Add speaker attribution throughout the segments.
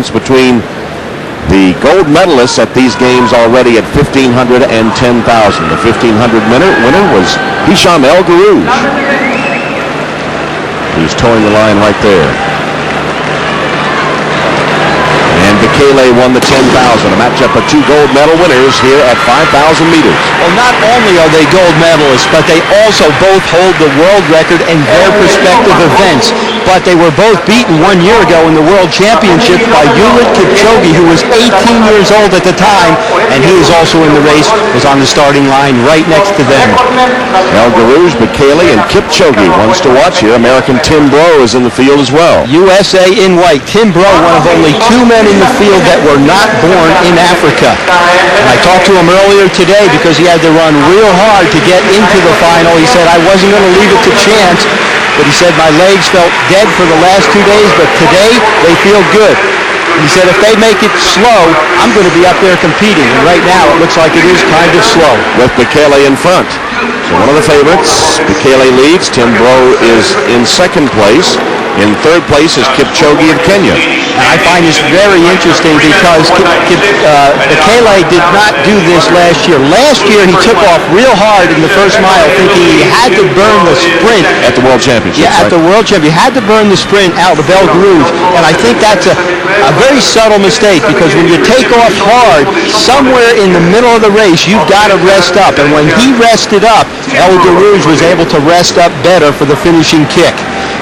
Speaker 1: difference between the gold medalists at these games already at 1,500 and 10,000. The 1,500 winner was Hisham El Garouj. He's towing the line right there. And Bekele won the 10,000, a matchup of two gold medal winners here at 5,000 meters.
Speaker 2: Well, not only are they gold medalists, but they also both hold the world record in their respective events. But they were both beaten 1 year ago in the World Championships by Eliud Kipchoge, who was 18 years old at the time, and he was also in the race, was on the starting line right next to them.
Speaker 1: El Garouj, Bekele, and Kipchoge. Ones to watch here. American Tim Breaux is in the field as well.
Speaker 2: USA in white. Tim Breaux, one of only two men in the field that were not born in Africa. And I talked to him earlier today because he had to run real hard to get into the final. He said, I wasn't going to leave it to chance, but he said, my legs felt dead for the last 2 days, but today they feel good. And he said, if they make it slow, I'm going to be up there competing. And right now it looks like it is kind of slow.
Speaker 1: With Bekele in front. So one of the favorites, Bekele leads. Tim Breaux is in second place. In third place is Kipchoge of Kenya.
Speaker 2: And I find this very interesting because Bekele did not do this last year. Last year he took off real hard in the first mile thinking he had to burn the sprint.
Speaker 1: At the World Championships,
Speaker 2: yeah, at the World Championship. He had to burn the sprint out of El Garouj. And I think that's a very subtle mistake because when you take off hard, somewhere in the middle of the race, you've got to rest up. And when he rested up, El Garouj was able to rest up better for the finishing kick.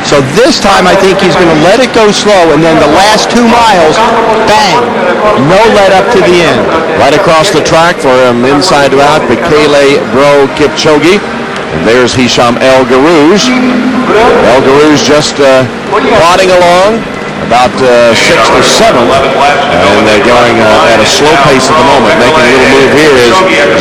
Speaker 2: So this time I think he's going to let it go slow, and then the last 2 miles, bang, no let up to the end.
Speaker 1: Right across the track for him, inside to out, Bekele, Breaux, Kipchoge. And there's Hisham El Garouj. El Garouj just plodding along, about 6th or 7th, and they're going at a slow pace at the moment. Making a little move here is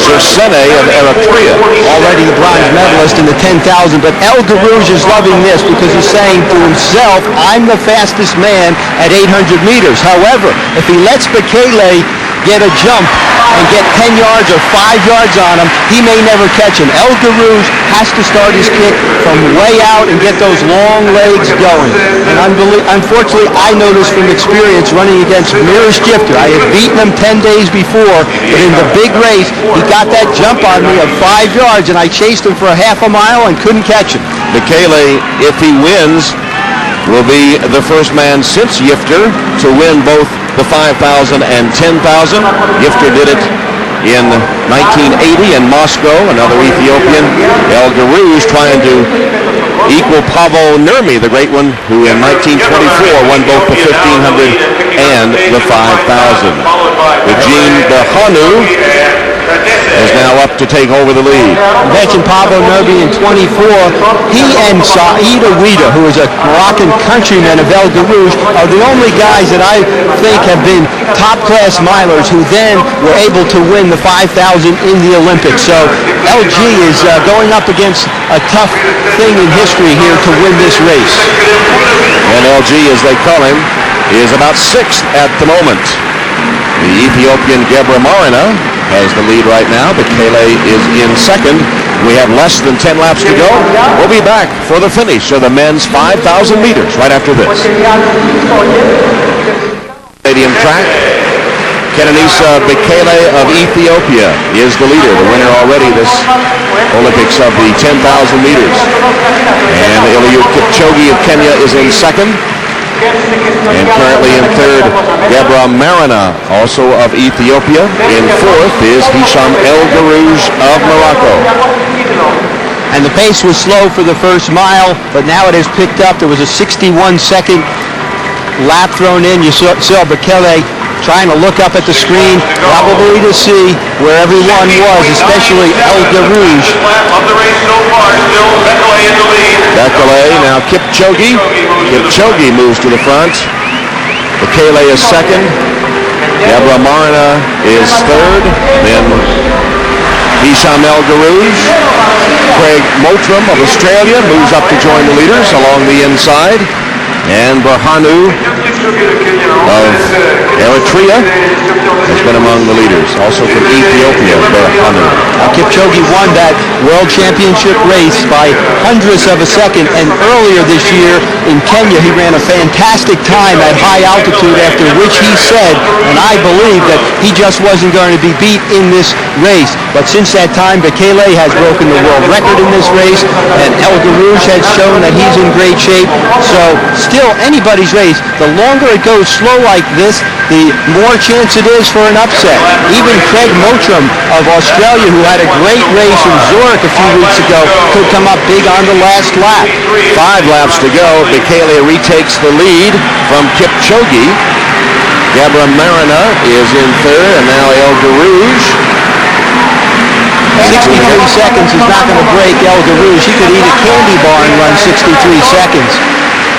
Speaker 1: Zersene of Eritrea.
Speaker 2: Already the bronze medalist in the 10,000, but El Garouj is loving this because he's saying to himself, I'm the fastest man at 800 meters. However, if he lets Bekele get a jump and get 10 yards or 5 yards on him, he may never catch him. El Garouj has to start his kick from way out and get those long legs going. And unfortunately, I know this from experience running against Miris Gifter. I had beaten him 10 days before, but in the big race, he got that jump on me of 5 yards, and I chased him for a half a mile and couldn't catch him.
Speaker 1: Bekele, if he wins, will be the first man since Gifter to win both the 5,000 and 10,000. Gifter did it in 1980 in Moscow, another Ethiopian. El Garouj trying to equal Paavo Nurmi, the great one, who in 1924 won both the 1,500 and the 5,000. Eugene Berhanu is now up to take over the lead.
Speaker 2: You mentioned Paavo Nurmi in 24. He and Saeed Awida, who is a Moroccan countryman of El Garouj, are the only guys that I think have been top-class milers who then were able to win the 5,000 in the Olympics. So LG is going up against a tough thing in history here to win this race.
Speaker 1: And LG, as they call him, is about 6th at the moment. The Ethiopian Gebra Marina has the lead right now. Bekele is in second. We have less than 10 laps to go. We'll be back for the finish of the men's 5,000 meters right after this. Stadium track. Kenenisa Bekele of Ethiopia is the leader, the winner already this Olympics of the 10,000 meters. And Eliud Kipchoge of Kenya is in second. And currently in third, Gebra Marina, also of Ethiopia. In fourth is Hisham El Garouj of Morocco.
Speaker 2: And the pace was slow for the first mile, but now it has picked up. There was a 61-second lap thrown in. You saw Bekele trying to look up at the screen, probably to see where everyone was, especially El Garouj.
Speaker 1: Bekele, now Kipchoge. Kipchoge moves to the front. Bekele is second. Gebra Marina is third. Then Hisham El Garouj. Craig Mottram of Australia moves up to join the leaders along the inside. And Berhanu of Eritrea Eritrea has been among the leaders. Also from Ethiopia, Berhanu.
Speaker 2: Kipchoge won that World Championship race by hundredths of a second, and earlier this year in Kenya he ran a fantastic time at high altitude, after which he said, and I believe, that he just wasn't going to be beat in this race. But since that time, Bekele has broken the world record in this race, and El Garouge has shown that he's in great shape. So still anybody's race. The longer it goes slow like this, the more chance it is for an upset. Even Craig Mottram of Australia, who had a great race in Zurich a few weeks ago, could come up big on the last lap.
Speaker 1: 5 laps to go. Bekele retakes the lead from Kipchoge. Gabra Marina is in third, and now El Garouge.
Speaker 2: 63 seconds is not going to break El Garouge. He could eat a candy bar and run 63 seconds.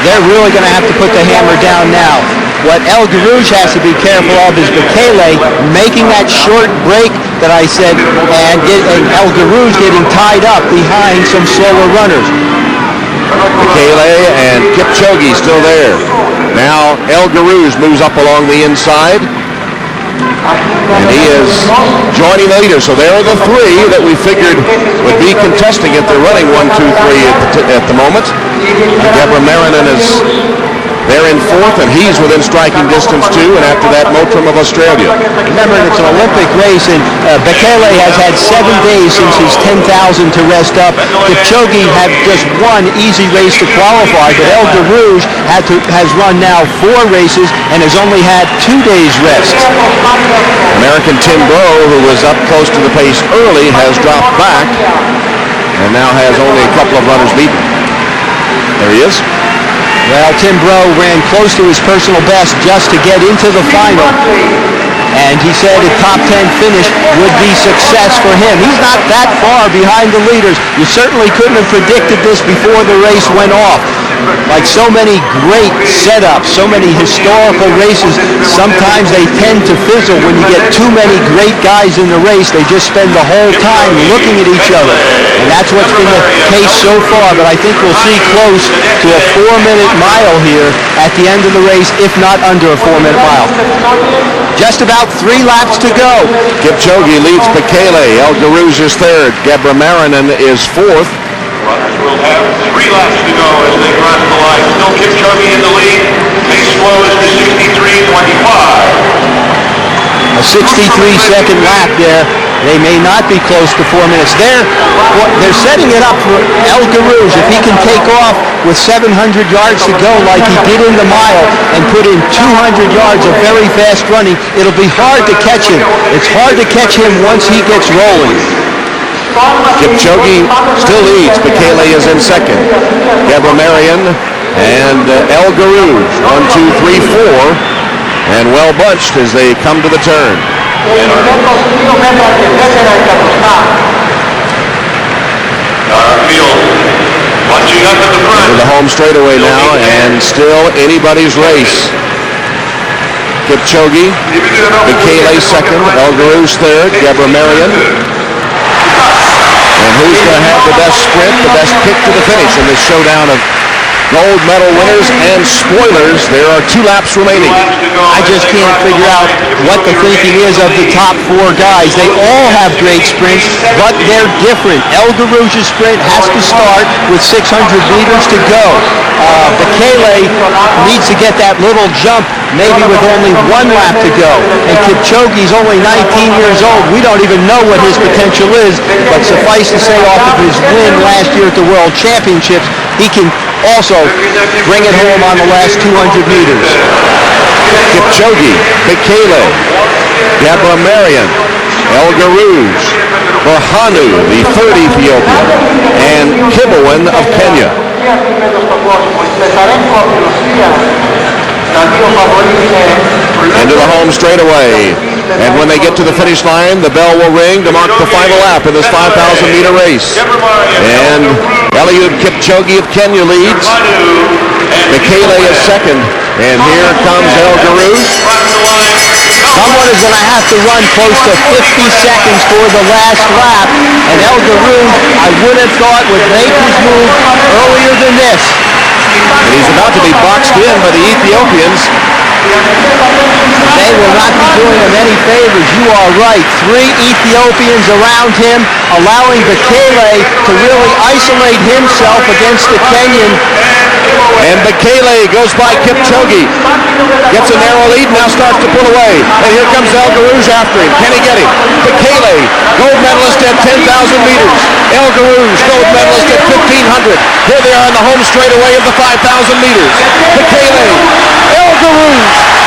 Speaker 2: They're really going to have to put the hammer down now. What El Garouge has to be careful of is Bekele making that short break that I said, and El Garouge getting tied up behind some slower runners.
Speaker 1: Bekele and Kipchoge still there. Now El Garouge moves up along the inside, and he is joining the leader. So there are the 3 that we figured would be contesting it. They're running 1, 2, 3 at the moment. Gabra Marinin is there in 4th, and he's within striking distance too, and after that, Mottram of Australia.
Speaker 2: Remember, it's an Olympic race, and Bekele has had 7 days since his 10,000 to rest up. Kipchoge had just 1 easy race to qualify, but El Garouge has run now 4 races and has only had 2 days rest.
Speaker 1: American Tim Brough, who was up close to the pace early, has dropped back and now has only a couple of runners beaten. There he is.
Speaker 2: Well, Tim Brough ran close to his personal best just to get into the final, and he said a top 10 finish would be success for him. He's not that far behind the leaders. You certainly couldn't have predicted this before the race went off. Like so many great setups, so many historical races, sometimes they tend to fizzle when you get too many great guys in the race. They just spend the whole time looking at each other, and that's what's been the case so far. But I think we'll see close to a 4-minute mile here at the end of the race, if not under a 4-minute mile. Just about 3 laps to go.
Speaker 1: Kipchoge leads Bekele. El Garouge is third. Gabra Marinin is 4th.
Speaker 3: Runners will have 3 laps to go as they cross the line. Still Kipchoge in the lead. Pace slows to 63.25.
Speaker 2: A 63-second lap there. They may not be close to 4 minutes. They're setting it up for El Garouge. If he can take off with 700 yards to go like he did in the mile and put in 200 yards of very fast running, it'll be hard to catch him. It's hard to catch him once he gets rolling.
Speaker 1: Kipchoge still leads. Bekele is in second. Gabra Marinin and El Garouge, 1, 2, 3, 4, and well bunched as they come to the turn. Into the home straightaway now, and still anybody's race. Kipchoge, Bekele second, El Garouge third, Gabra Marinin. And who's going to have the best sprint, the best kick to the finish in this showdown of gold medal winners and spoilers? There are 2 laps remaining.
Speaker 2: I just can't figure out what the thinking is of the top 4 guys. They all have great sprints, but they're different. El Garouge's sprint has to start with 600 meters to go. Bekele needs to get that little jump, maybe with only 1 lap to go. And Kipchoge's only 19 years old. We don't even know what his potential is, but suffice to say, off of his win last year at the World Championships, he can also bring it home on the last 200 meters.
Speaker 1: Kipchoge, Bekele, Gabra Marinin, El Garouge, Berhanu, the 3rd Ethiopian, and Kibowin of Kenya. Into the home straightaway. And when they get to the finish line, the bell will ring to mark the final lap in this 5,000-meter race. And Eliud Kipchoge of Kenya leads. Bekele is second. And here comes El Garouge.
Speaker 2: Someone is going to have to run close to 50 seconds for the last lap. And El Garouge, I would have thought, would make his move earlier than this.
Speaker 1: And he's about to be boxed in by the Ethiopians.
Speaker 2: They they will not be doing him any favors. You are right. 3 Ethiopians around him, allowing Bekele to really isolate himself against the Kenyan.
Speaker 1: And Bekele goes by Kipchoge. Gets a narrow lead, now starts to pull away. And here comes El Garouge after him. Can he get him? Bekele, gold medalist at 10,000 meters. El Garouge, gold medalist at 1,500. Here they are on the home straightaway of the 5,000 meters. Bekele, El Garouge,